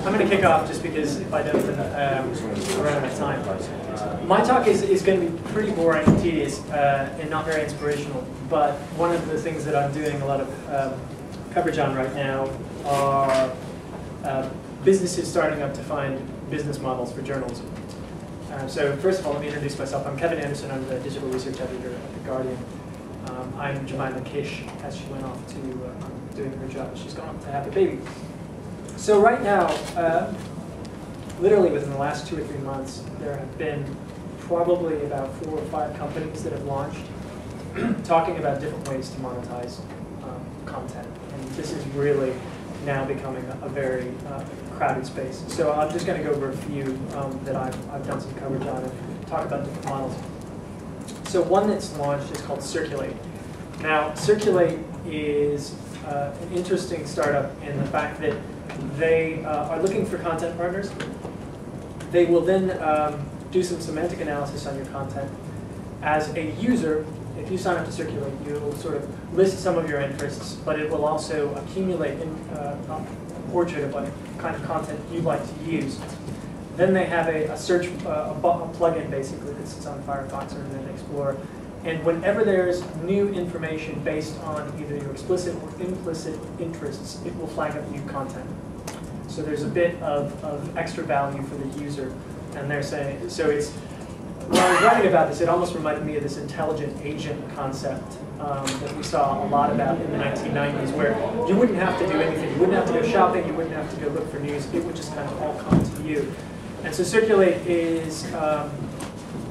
I'm going to kick off just because if I don't, we're running out of time. My talk is going to be pretty boring and tedious and not very inspirational, but one of the things that I'm doing a lot of coverage on right now are businesses starting up to find business models for journalism. So first of all, let me introduce myself. I'm Kevin Anderson. I'm the digital research editor at The Guardian. I'm Jemima Kish, as she went off to doing her job. She's gone off to have a baby. So right now, literally within the last 2 or 3 months, there have been probably about 4 or 5 companies that have launched talking about different ways to monetize content. And this is really now becoming a very crowded space. So I'm just going to go over a few that I've done some coverage on and talk about different models. So one that's launched is called Circulate. Now, Circulate is an interesting startup in the fact that they are looking for content partners. They will then do some semantic analysis on your content. As a user, if you sign up to Circulate, you'll sort of list some of your interests, but it will also accumulate a portrait of what kind of content you'd like to use. Then they have a search, a plugin basically that sits on Firefox or Internet Explorer. And whenever there's new information based on either your explicit or implicit interests, it will flag up new content. So there's a bit of extra value for the user. And they're saying, so it's, when I was writing about this, it almost reminded me of this intelligent agent concept that we saw a lot about in the 1990s, where you wouldn't have to do anything. You wouldn't have to go shopping. You wouldn't have to go look for news. It would just kind of all come to you. And so Circulate is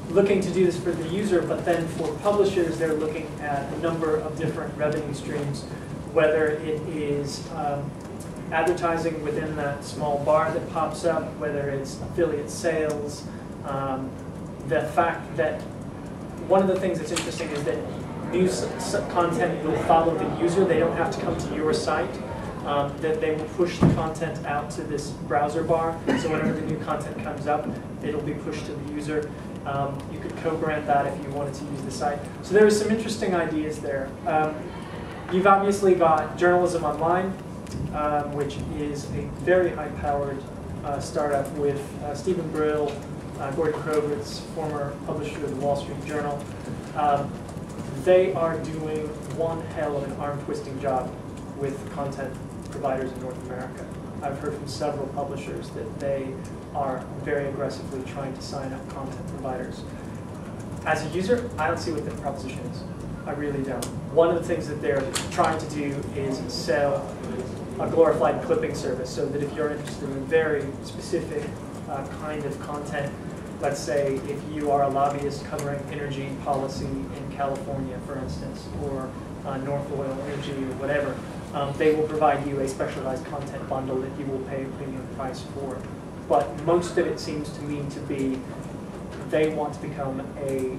looking to do this for the user, but then for publishers, they're looking at a number of different revenue streams, whether it is advertising within that small bar that pops up, whether it's affiliate sales. The fact that one of the things that's interesting is that news content will follow the user. They don't have to come to your site. That they will push the content out to this browser bar. So whenever the new content comes up, it'll be pushed to the user. You could co-brand that if you wanted to use the site. So there are some interesting ideas there. You've obviously got Journalism Online, which is a very high-powered startup with Stephen Brill, Gordon Krovitz, former publisher of the Wall Street Journal. They are doing one hell of an arm-twisting job with content providers in North America. I've heard from several publishers that they are very aggressively trying to sign up content providers. As a user, I don't see what the proposition is. I really don't. One of the things that they're trying to do is sell a glorified clipping service, so that if you're interested in a very specific kind of content, let's say if you are a lobbyist covering energy policy in California, for instance, or North Oil Energy or whatever, they will provide you a specialized content bundle that you will pay a premium price for. But most of it seems to me to be they want to become a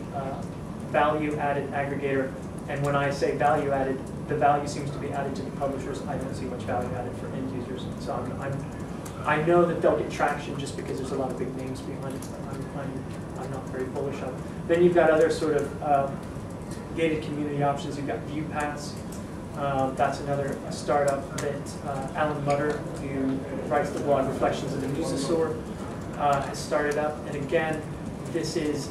value-added aggregator. And when I say value-added, the value seems to be added to the publishers. I don't see much value added for end users. So I know that they'll get traction just because there's a lot of big names behind it. I'm not very bullish on it. Then you've got other sort of gated community options. You've got ViewPass. That's another startup that Alan Mutter, who writes the blog Reflections of the Musosaur, has started up. And again, this is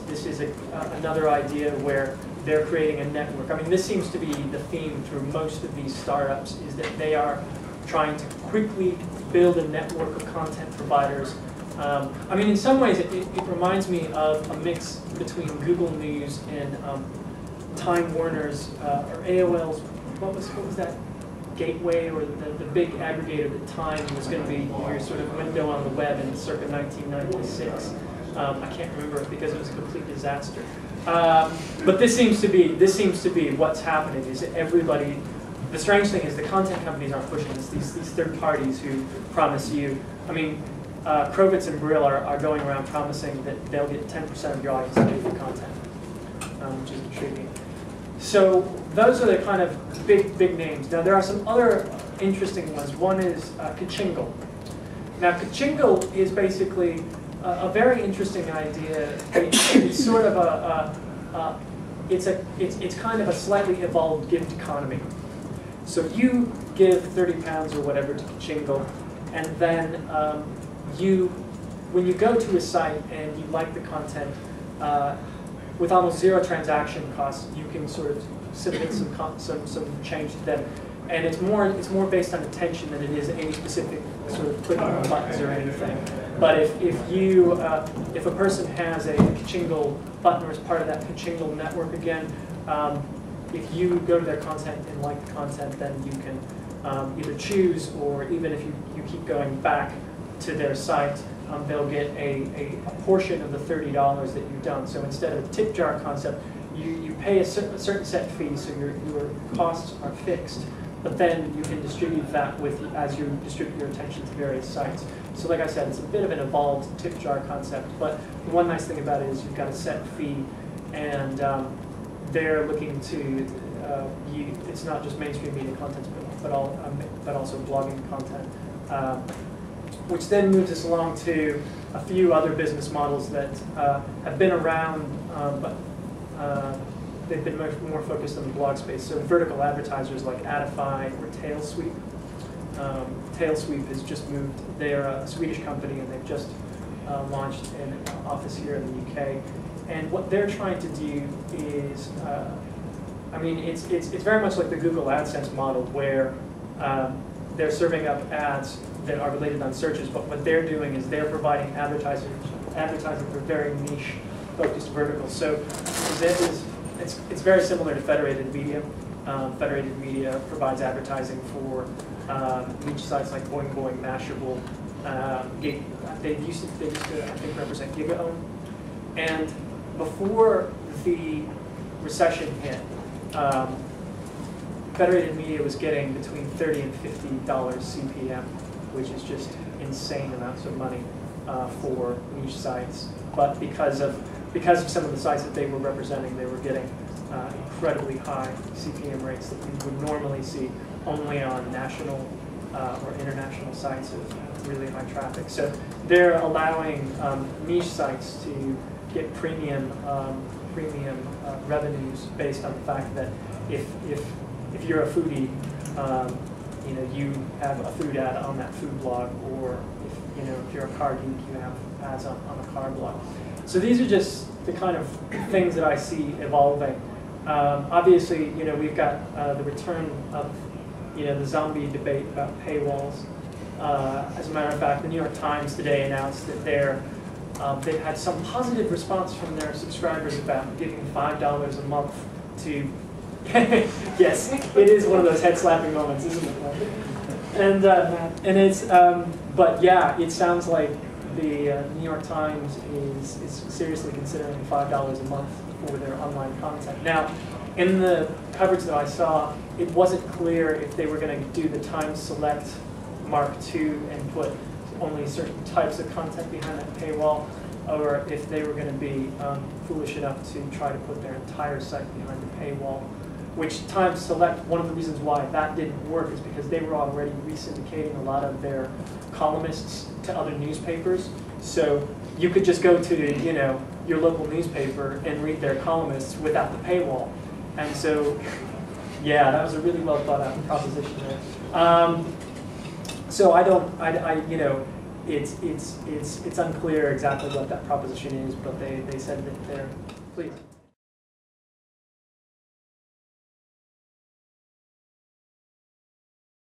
another idea where they're creating a network. I mean, this seems to be the theme through most of these startups, is that they are trying to quickly build a network of content providers. I mean, in some ways, it reminds me of a mix between Google News and Time Warner's or AOL's. What was that gateway or the big aggregator that Time was going to be your sort of window on the web in circa 1996. I can't remember it because it was a complete disaster. But this seems to be what's happening. Is that everybody? The strange thing is the content companies aren't pushing this. These third parties who promise you. I mean, Krovitz and Brill are going around promising that they'll get 10% of your audience to pay for content, which is intriguing. So those are the kind of big names. Now there are some other interesting ones. One is Kachingle. Now Kachingle is basically a very interesting idea. It's sort of it's kind of a slightly evolved gift economy. So you give £30 or whatever to Kachingle, and then when you go to a site and you like the content, with almost zero transaction costs, you can sort of submit some change to them. And it's more based on attention than it is any specific sort of clicking on buttons or anything. But if a person has a Kachingle button or is part of that Kachingle network again, if you go to their content and like the content, then you can either choose, or even if you keep going back to their site, they'll get a portion of the $30 that you've done. So instead of a tip jar concept, you pay a certain set fee, so your costs are fixed. But then you can distribute that as you distribute your attention to various sites. So like I said, it's a bit of an evolved tip jar concept, but the one nice thing about it is you've got a set fee, and they're looking to, it's not just mainstream media content, but also blogging content, which then moves us along to a few other business models that have been around, but they've been more focused on the blog space. So vertical advertisers like Adify or Tailsweep. Tailsweep has just moved. They're a Swedish company, and they've just launched an office here in the UK. And what they're trying to do is, I mean, it's very much like the Google AdSense model, where they're serving up ads that are related on searches, but what they're doing is they're providing advertising for very niche focused verticals. So it's very similar to Federated Media. Federated Media provides advertising for niche sites like Boing Boing, Mashable. They used to I think represent GigaOwn. And before the recession hit, Federated Media was getting between $30 and $50 CPM, which is just insane amounts of money for niche sites. But because of some of the sites that they were representing, they were getting incredibly high CPM rates that we would normally see only on national or international sites of really high traffic. So they're allowing niche sites to get premium revenues based on the fact that if you're a foodie, you have a food ad on that food blog, or if you're a car geek, you have ads on a car blog. So these are just the kind of things that I see evolving. Obviously, we've got the return of the zombie debate about paywalls. As a matter of fact, the New York Times today announced that they've had some positive response from their subscribers about giving $5 a month to. Yes, it is one of those head-slapping moments, isn't it? And it's, but yeah, it sounds like the New York Times is seriously considering $5 a month for their online content. Now, in the coverage that I saw, it wasn't clear if they were going to do the Times Select Mark II and put only certain types of content behind that paywall, or if they were going to be foolish enough to try to put their entire site behind the paywall. Which Times Select, one of the reasons why that didn't work is because they were already re-syndicating a lot of their columnists to other newspapers. So you could just go to your local newspaper and read their columnists without the paywall. And so, yeah, that was a really well thought out proposition there. So it's unclear exactly what that proposition is, but they said that they're pleased.